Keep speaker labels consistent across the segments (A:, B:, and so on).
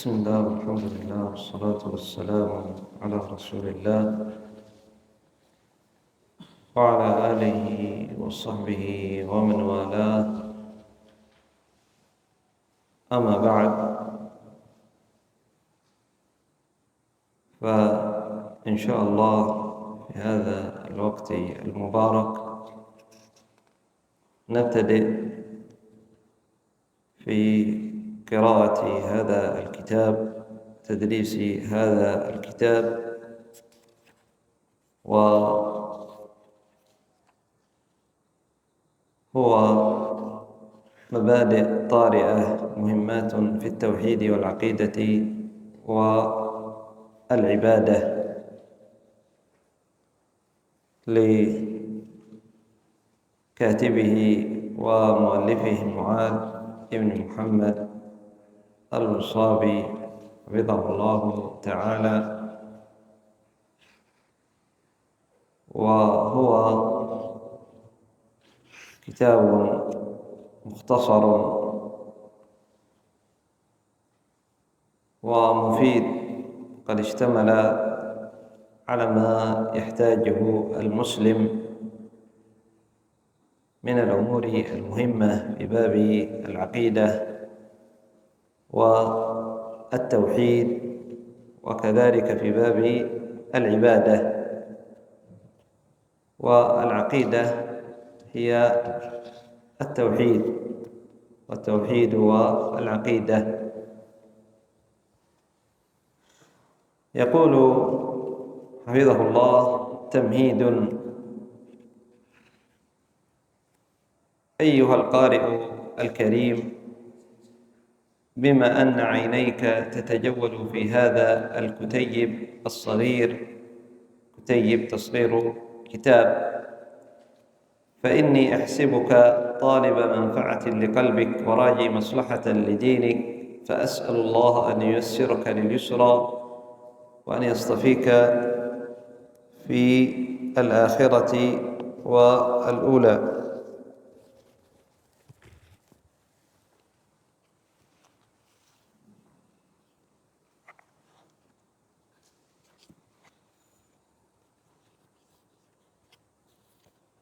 A: بسم الله والحمد لله والصلاة والسلام على رسول الله وعلى آله وصحبه ومن والاه. أما بعد، فإن شاء الله في هذا الوقت المبارك نبتدئ في قراءة هذا الكتاب، تدريس هذا الكتاب، وهو مبادئ طارئة مهمات في التوحيد والعقيدة والعبادة لكاتبه ومؤلفه معاذ ابن محمد الوصابي حفظه الله تعالى. وهو كتاب مختصر ومفيد، قد اشتمل على ما يحتاجه المسلم من الأمور المهمة في باب العقيدة والتوحيد، وكذلك في باب العبادة. والعقيدة هي التوحيد، والتوحيد والعقيدة. يقول حفظه الله: تمهيد. أيها القارئ الكريم، بما أن عينيك تتجول في هذا الكتيب الصغير، كتيب تصغير كتاب، فإني أحسبك طالب منفعة لقلبك وراجي مصلحة لدينك، فأسأل الله أن ييسرك لليسرى وأن يصطفيك في الآخرة والأولى.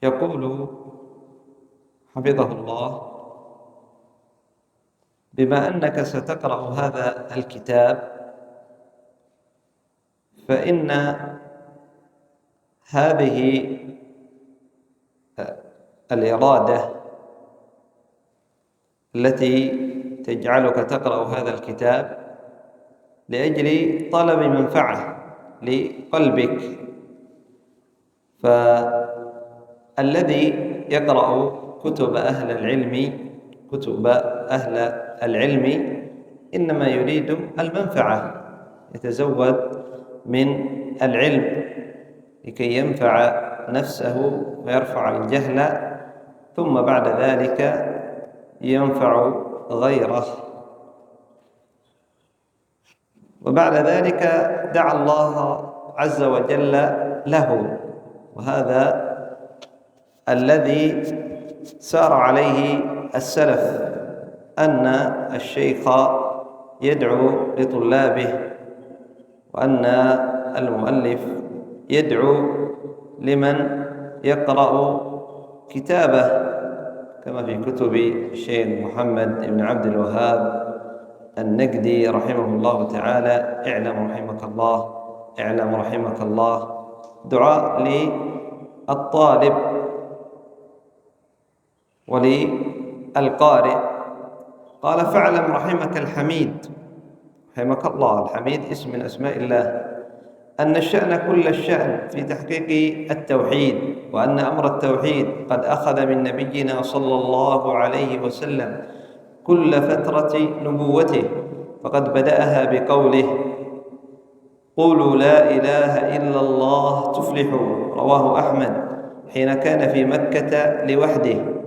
A: يقول حفظه الله: بما أنك ستقرأ هذا الكتاب، فإن هذه الإرادة التي تجعلك تقرأ هذا الكتاب لأجل طلب منفعة لقلبك. فالذي يقرأ كتب أهل العلم إنما يريد المنفعة، يتزود من العلم لكي ينفع نفسه ويرفع الجهل، ثم بعد ذلك ينفع غيره. وبعد ذلك دعا الله عز وجل له. وهذا الذي سار عليه السلف، أن الشيخ يدعو لطلابه، وأن المؤلف يدعو لمن يقرأ كتابه، كما في كتب الشيخ محمد بن عبد الوهاب النجدي رحمه الله تعالى: اعلم رحمك الله، اعلم رحمك الله. دعاء للطالب وللقارئ. قال: فاعلم رحمك الحميد، رحمك الله، الحميد اسم من أسماء الله، أن الشأن كل الشأن في تحقيق التوحيد، وأن أمر التوحيد قد أخذ من نبينا صلى الله عليه وسلم كل فترة نبوته، فقد بدأها بقوله: قولوا لا إله إلا الله تفلحوا، رواه أحمد، حين كان في مكة لوحده.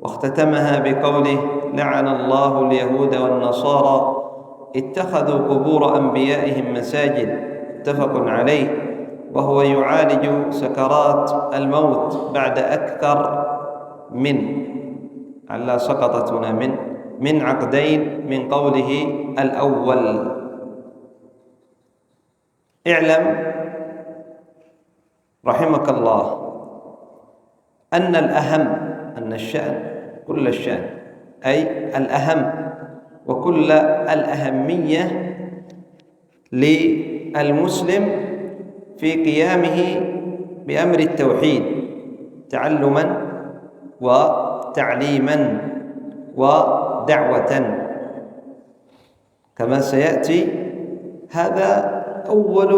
A: واختتمها بقوله: لعن الله اليهود والنصارى اتخذوا قبور أنبيائهم مساجد، متفق عليه. وهو يعالج سكرات الموت بعد أكثر من على سقطت هنا من عقدين من قوله الأول. اعلم رحمك الله أن الأهم، أن الشأن كل الشأن، أي الأهم وكل الأهمية للمسلم في قيامه بأمر التوحيد تعلما وتعليما ودعوة كما سيأتي. هذا أول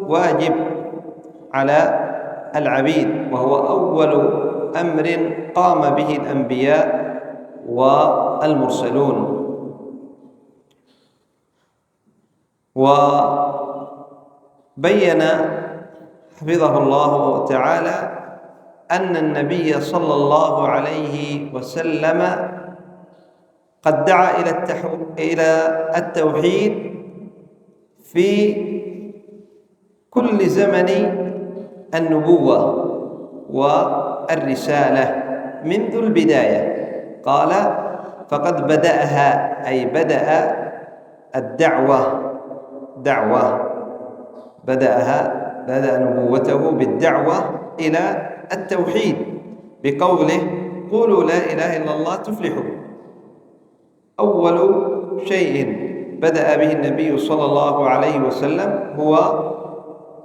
A: واجب على العبيد، وهو أول أمر قام به الأنبياء والمرسلون. وبين حفظه الله تعالى أن النبي صلى الله عليه وسلم قد دعا إلى التوحيد في كل زمن النبوة والرسالة منذ البداية. قال: فقد بدأها، أي بدأ الدعوة بدأ نبوته بالدعوة إلى التوحيد بقوله: قولوا لا إله إلا الله تفلحوا. أول شيء بدأ به النبي صلى الله عليه وسلم هو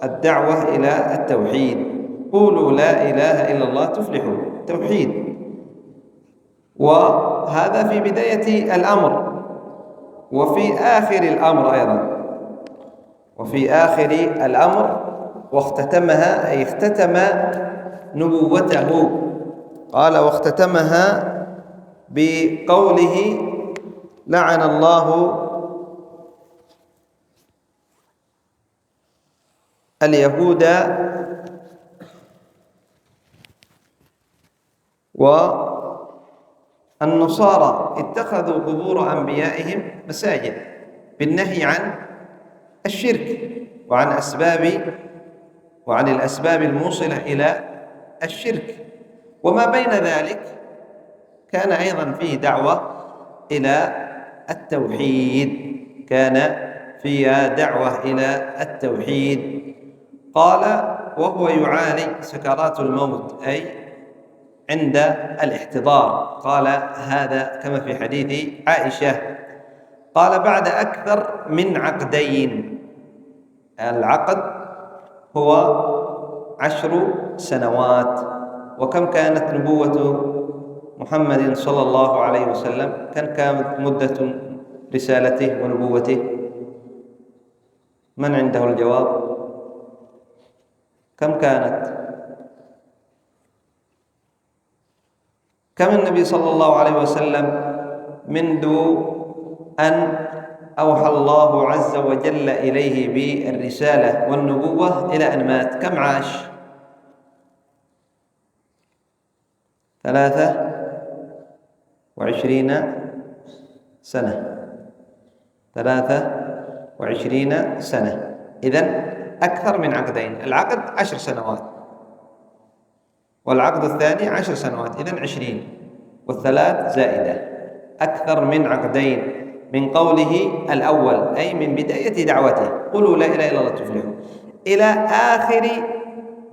A: الدعوة إلى التوحيد. قولوا لا إله إلا الله تفلحوا، توحيد. وهذا في بداية الأمر، وفي آخر الأمر أيضا، وفي آخر الأمر، واختتمها أي اختتم نبوته. قال: واختتمها بقوله: لعن الله اليهود والنصارى اتخذوا قبور أنبيائهم مساجد، بالنهي عن الشرك وعن الأسباب الموصلة إلى الشرك. وما بين ذلك كان أيضا فيه دعوة إلى التوحيد، قال: وهو يعاني سكرات الموت، أي عند الاحتضار. قال هذا كما في حديث عائشة. قال: بعد أكثر من عقدين. العقد هو 10 سنوات. وكم كانت نبوة محمد صلى الله عليه وسلم؟ كم كانت مدة رسالته ونبوته؟ من عنده الجواب؟ كم كانت؟ كم النبي صلى الله عليه وسلم منذ أن أوحى الله عز وجل إليه بالرسالة والنبوة إلى أن مات؟ كم عاش؟ 23 سنة. 23 سنة. إذن أكثر من عقدين. العقد 10 سنوات، والعقد الثاني 10 سنوات، إذن 20، والثلاث زائدة، أكثر من عقدين من قوله الأول، أي من بداية دعوته: قولوا لا إله إلا الله تفلحوا، إلى آخر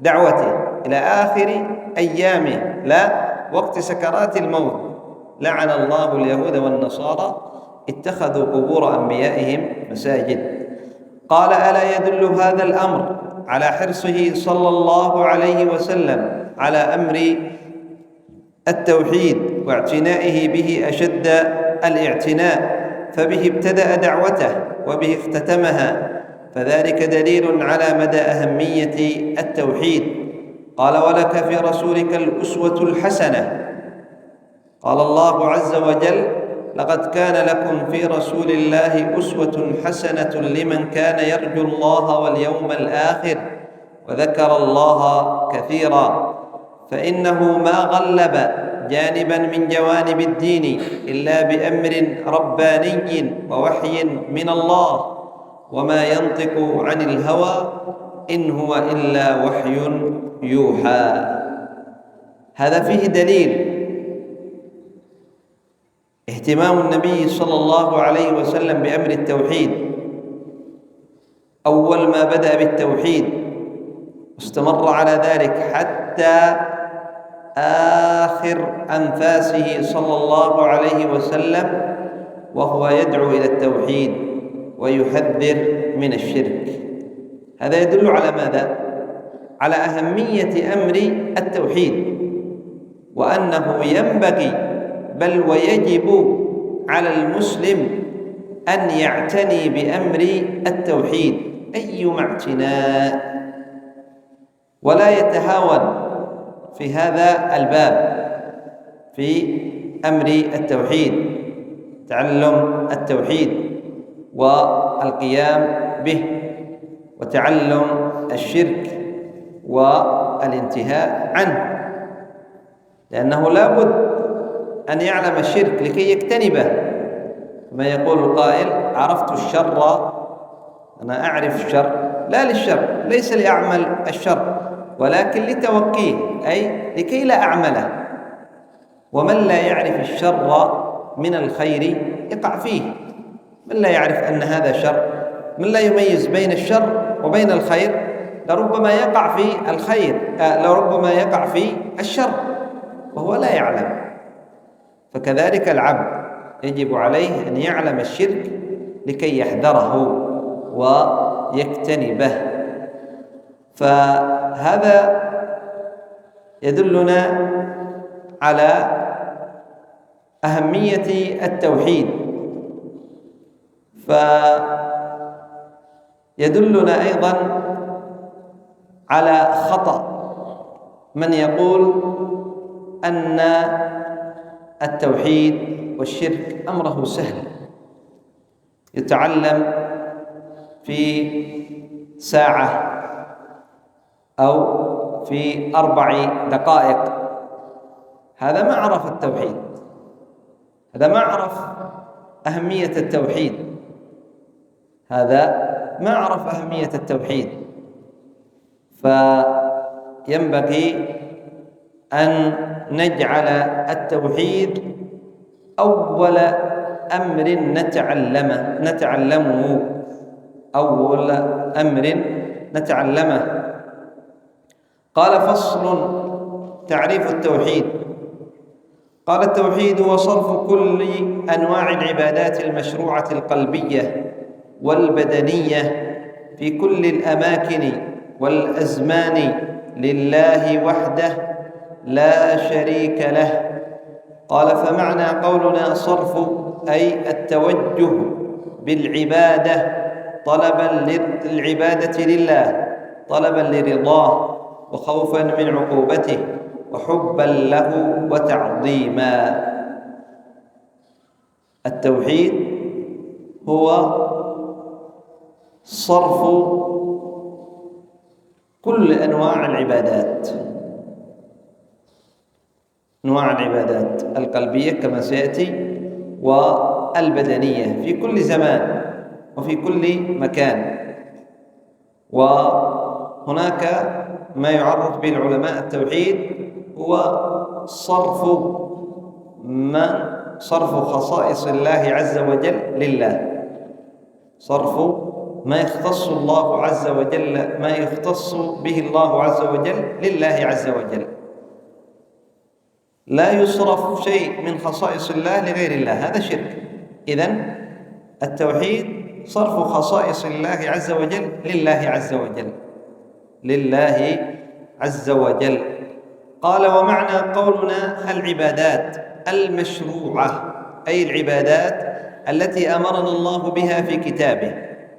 A: دعوته، إلى آخر أيامه، لا وقت سكرات الموت: لعن الله اليهود والنصارى اتخذوا قبور أنبيائهم مساجد. قال: ألا يدل هذا الأمر على حرصه صلى الله عليه وسلم على أمر التوحيد واعتنائه به أشد الاعتناء، فبه ابتدأ دعوته وبه اختتمها، فذلك دليل على مدى أهمية التوحيد. قال: ولك في رسولك الأسوة الحسنة. قال الله عز وجل: لقد كان لكم في رسول الله أسوة حسنة لمن كان يرجو الله واليوم الآخر وذكر الله كثيرا. فإنه ما غلب جانبا من جوانب الدين إلا بأمر رباني ووحي من الله، وما ينطق عن الهوى إن هو إلا وحي يوحى. هذا فيه دليل اهتمام النبي صلى الله عليه وسلم بأمر التوحيد، أول ما بدأ بالتوحيد واستمر على ذلك حتى آخر أنفاسه صلى الله عليه وسلم وهو يدعو إلى التوحيد ويحذر من الشرك. هذا يدل على ماذا؟ على أهمية أمر التوحيد، وأنه ينبغي بل ويجب على المسلم أن يعتني بأمر التوحيد أيما اعتناء، ولا يتهاون في هذا الباب في أمر التوحيد، تعلم التوحيد والقيام به، وتعلم الشرك والانتهاء عنه، لأنه لا بد أن يعلم الشرك لكي يجتنبه. كما يقول القائل: عرفت الشر، أنا أعرف الشر لا للشر، ليس لأعمل الشر ولكن لتوقيه، أي لكي لا أعمله. ومن لا يعرف الشر من الخير يقع فيه. من لا يعرف أن هذا شر، من لا يميز بين الشر وبين الخير، لربما يقع في الخير، لربما يقع في الشر وهو لا يعلم. فكذلك العبد يجب عليه أن يعلم الشرك لكي يحذره ويجتنبه. فهذا يدلنا على أهمية التوحيد، فيدلنا أيضا على خطأ من يقول أن التوحيد والشرك أمره سهل، يتعلم في ساعة أو في 4 دقائق. هذا ما عرف التوحيد، هذا ما عرف أهمية التوحيد، هذا ما عرف أهمية التوحيد. فينبغي أن نجعل التوحيد أول أمر نتعلمه، أول أمر نتعلمه. قال: فصل: تعريف التوحيد. قال: التوحيد هو صرف كل أنواع العبادات المشروعة القلبية والبدنية في كل الأماكن والأزمان لله وحده لا شريك له. قال: فمعنى قولنا صرف أي التوجه بالعبادة طلبا للعبادة لله، طلبا لرضاه وخوفا من عقوبته وحبا له وتعظيما. التوحيد هو صرف كل أنواع العبادات، أنواع العبادات القلبية كما سيأتي والبدنية في كل زمان وفي كل مكان. وهناك ما يعرف به العلماء التوحيد هو صرف خصائص الله عز وجل لله، صرف ما يختص الله عز وجل، ما يختص به الله عز وجل لله عز وجل. لا يصرف شيء من خصائص الله لغير الله، هذا شرك. إذن التوحيد صرف خصائص الله عز وجل لله عز وجل، لله عز وجل. قال: ومعنى قولنا العبادات المشروعة، أي العبادات التي أمرنا الله بها في كتابه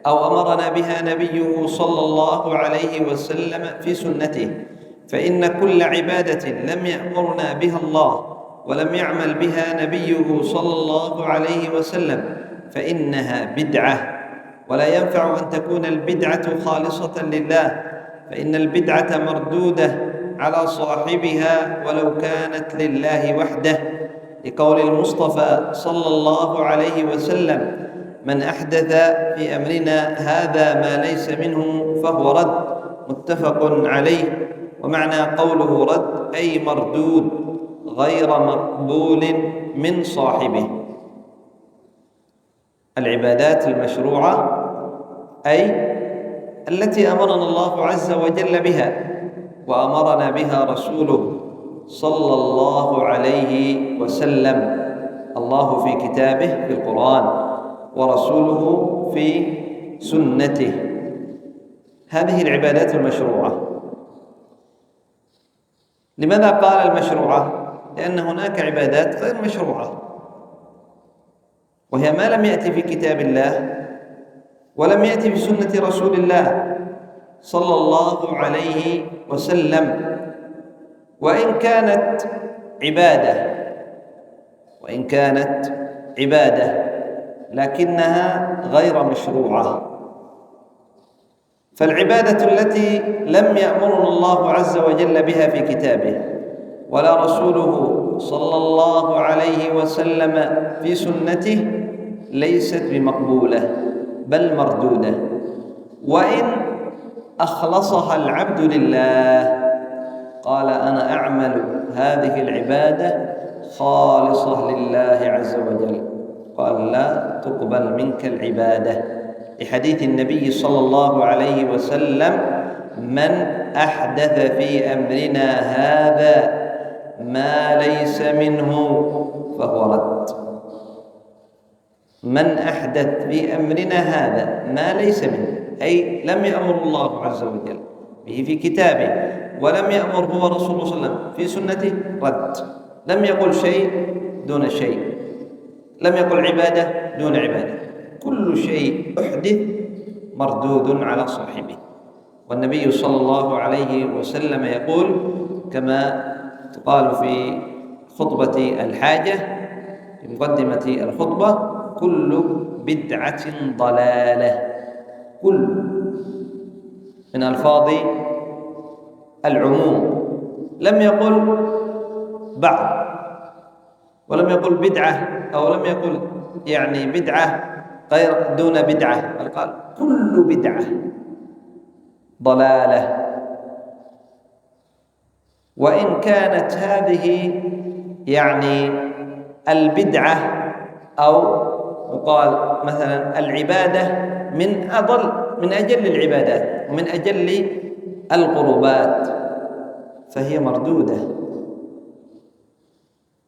A: أو أمرنا بها نبيه صلى الله عليه وسلم في سنته. فإن كل عبادة لم يأمرنا بها الله ولم يعمل بها نبيه صلى الله عليه وسلم فإنها بدعة، ولا ينفع أن تكون البدعة خالصة لله، فإن البدعة مردودة على صاحبها ولو كانت لله وحده، لقول المصطفى صلى الله عليه وسلم: من أحدث في أمرنا هذا ما ليس منه فهو رد. متفق عليه. ومعنى قوله رد أي مردود غير مقبول من صاحبه. العبادات المشروعة أي التي أمرنا الله عز وجل بها وأمرنا بها رسوله صلى الله عليه وسلم، الله في كتابه في القرآن ورسوله في سنته. هذه العبادات المشروعة. لماذا قال المشروعة؟ لأن هناك عبادات غير مشروعة، وهي ما لم يأتي في كتاب الله ولم يأتي في سنة رسول الله صلى الله عليه وسلم، وإن كانت عبادة لكنها غير مشروعة. فالعبادة التي لم يأمرنا الله عز وجل بها في كتابه ولا رسوله صلى الله عليه وسلم في سنته ليست بمقبولة بل مردودة، وإن أخلصها العبد لله قال أنا أعمل هذه العبادة خالصة لله عز وجل، قال لا تقبل منك العبادة، لحديث النبي صلى الله عليه وسلم: من أحدث في أمرنا هذا ما ليس منه فهو رد. من أحدث في أمرنا هذا ما ليس منه، أي لم يأمر الله عز وجل به في كتابه ولم يأمر هو رسول الله صلى الله عليه وسلم في سنته رد. لم يقل شيء دون شيء، لم يقل عبادة دون عبادة، كل شيء أحدث مردود على صاحبه. والنبي صلى الله عليه وسلم يقول كما تقال في خطبة الحاجة في مقدمة الخطبة: كل بدعة ضلالة. كل من ألفاظ العموم، لم يقل بعض ولم يقل بدعة أو لم يقل يعني بدعة غير دون بدعة، بل قال كل بدعة ضلالة. وإن كانت هذه يعني البدعة أو يقال مثلا العبادة من أجل العبادات ومن أجل القربات فهي مردودة،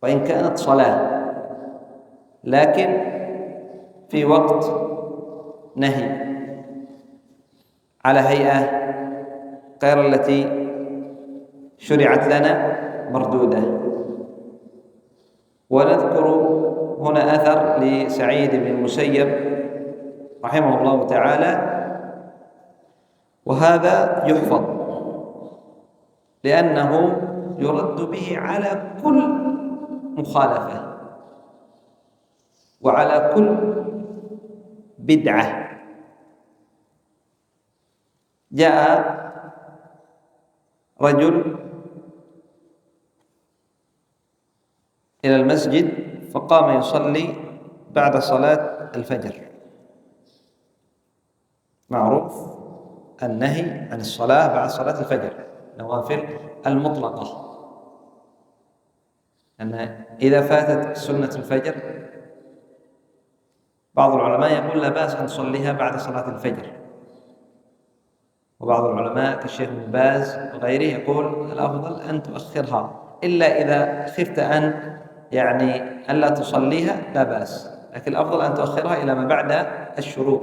A: وإن كانت صلاة لكن في وقت نهي على هيئة غير التي شرعت لنا مردودة. ونذكر هنا أثر لسعيد بن المسيب رحمه الله تعالى، وهذا يحفظ لأنه يرد به على كل مخالفة وعلى كل بدعة. جاء رجل إلى المسجد فقام يصلي بعد صلاة الفجر. معروف النهي عن الصلاة بعد صلاة الفجر، نوافل المطلقة، أن إذا فاتت سنة الفجر بعض العلماء يقول لا بأس أن تصليها بعد صلاة الفجر، وبعض العلماء كالشيخ ابن باز وغيره يقول الأفضل أن تؤخرها، إلا إذا خفت أن ألا تصليها لا بأس، لكن الأفضل أن تؤخرها إلى ما بعد الشروق،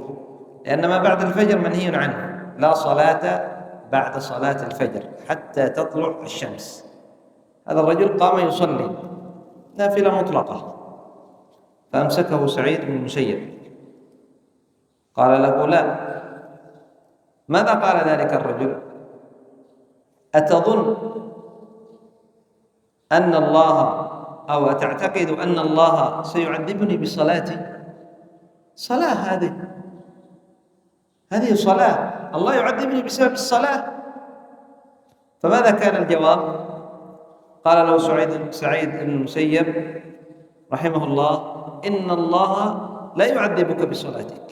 A: لأن ما بعد الفجر منهي عنه، لا صلاة بعد صلاة الفجر حتى تطلع الشمس. هذا الرجل قام يصلي نافلة مطلقة، فأمسكه سعيد بن المسيب قال له لا. ماذا قال ذلك الرجل؟ أتظن أن الله أو أتعتقد أن الله سيعذبني بصلاتي؟ صلاة هذه صلاة، الله يعذبني بسبب الصلاة؟ فماذا كان الجواب؟ قال له سعيد بن المسيب رحمه الله: إن الله لا يعذبك بصلاتك،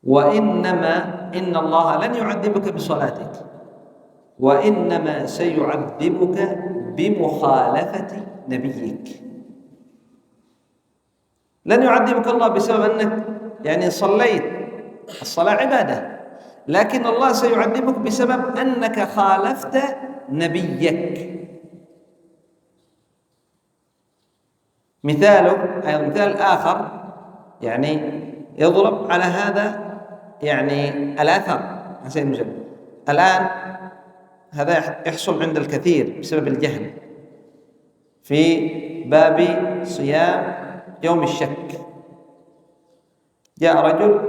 A: وإنما إن الله لن يعذبك بصلاتك، وإنما سيعذبك بمخالفة نبيك. لن يعذبك الله بسبب أنك صليت الصلاة عبادة، لكن الله سيعذبك بسبب أنك خالفت نبيك. مثاله أي مثال آخر يعني يضرب على هذا يعني الأثر عن سيد المسلم. الآن هذا يحصل عند الكثير بسبب الجهل في باب صيام يوم الشك. جاء رجل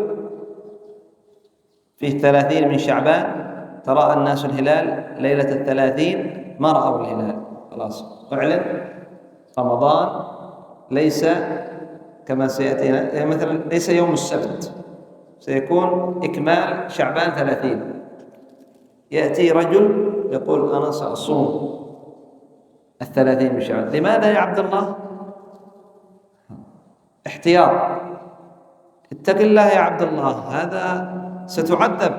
A: في 30 من شعبان، تراءى الناس الهلال ليلة 30، ما رأوا الهلال، خلاص أعلن رمضان ليس كما سيأتينا، يعني مثلا ليس يوم السبت، سيكون إكمال شعبان 30. يأتي رجل يقول أنا سأصوم 30 من شعبان. لماذا يا عبد الله؟ احتياط، اتق الله يا عبد الله، هذا ستعذب.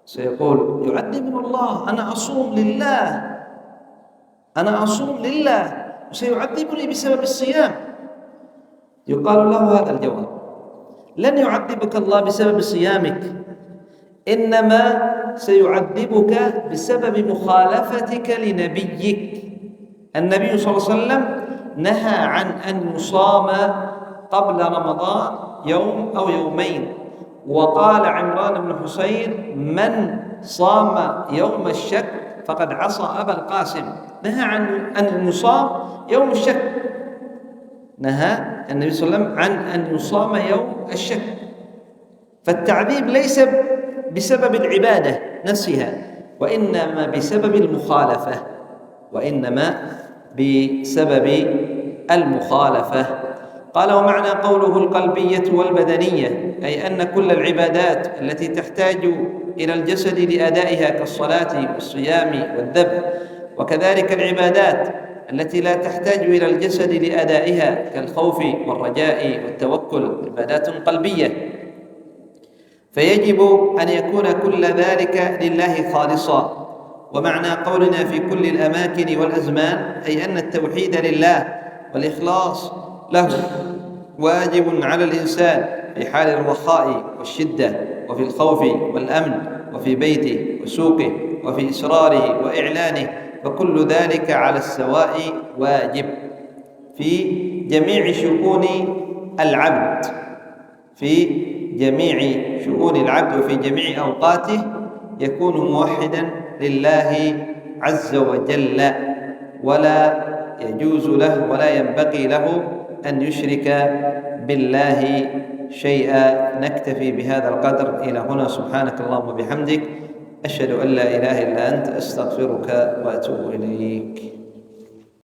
A: سيقول يعذبني الله، أنا أصوم لله، أنا أصوم لله وسيعذبني بسبب الصيام. يقال له هذا الجواب: لن يعذبك الله بسبب صيامك، إنما سيعذبك بسبب مخالفتك لنبيك. النبي صلى الله عليه وسلم نهى عن أن يصام قبل رمضان يوم أو يومين، وقال عمران بن حسين: من صام يوم الشك فقد عصى أبا القاسم. نهى عن أن يصام يوم الشك، نهى النبي صلى الله عليه وسلم عن أن يصام يوم الشك. فالتعذيب ليس بسبب العبادة نفسها، وإنما بسبب المخالفة، وإنما بسبب المخالفة. قال: ومعنى قوله القلبية والبدنية، أي أن كل العبادات التي تحتاج إلى الجسد لأدائها كالصلاة والصيام والذبح، وكذلك العبادات التي لا تحتاج إلى الجسد لأدائها كالخوف والرجاء والتوكل، عبادات قلبية، فيجب أن يكون كل ذلك لله خالصا. ومعنى قولنا في كل الأماكن والأزمان، أي أن التوحيد لله والإخلاص له واجب على الإنسان في حال الرخاء والشدة، وفي الخوف والأمن، وفي بيته وسوقه، وفي إسراره وإعلانه، فكل ذلك على السواء واجب في جميع شؤون العبد، في جميع شؤون العبد وفي جميع أوقاته يكون موحدا لله عز وجل، ولا يجوز له ولا ينبغي له أن يشرك بالله شيئا. نكتفي بهذا القدر إلى هنا. سبحانك اللهم وبحمدك، أشهد أن لا إله إلا أنت، أستغفرك وأتوب إليك.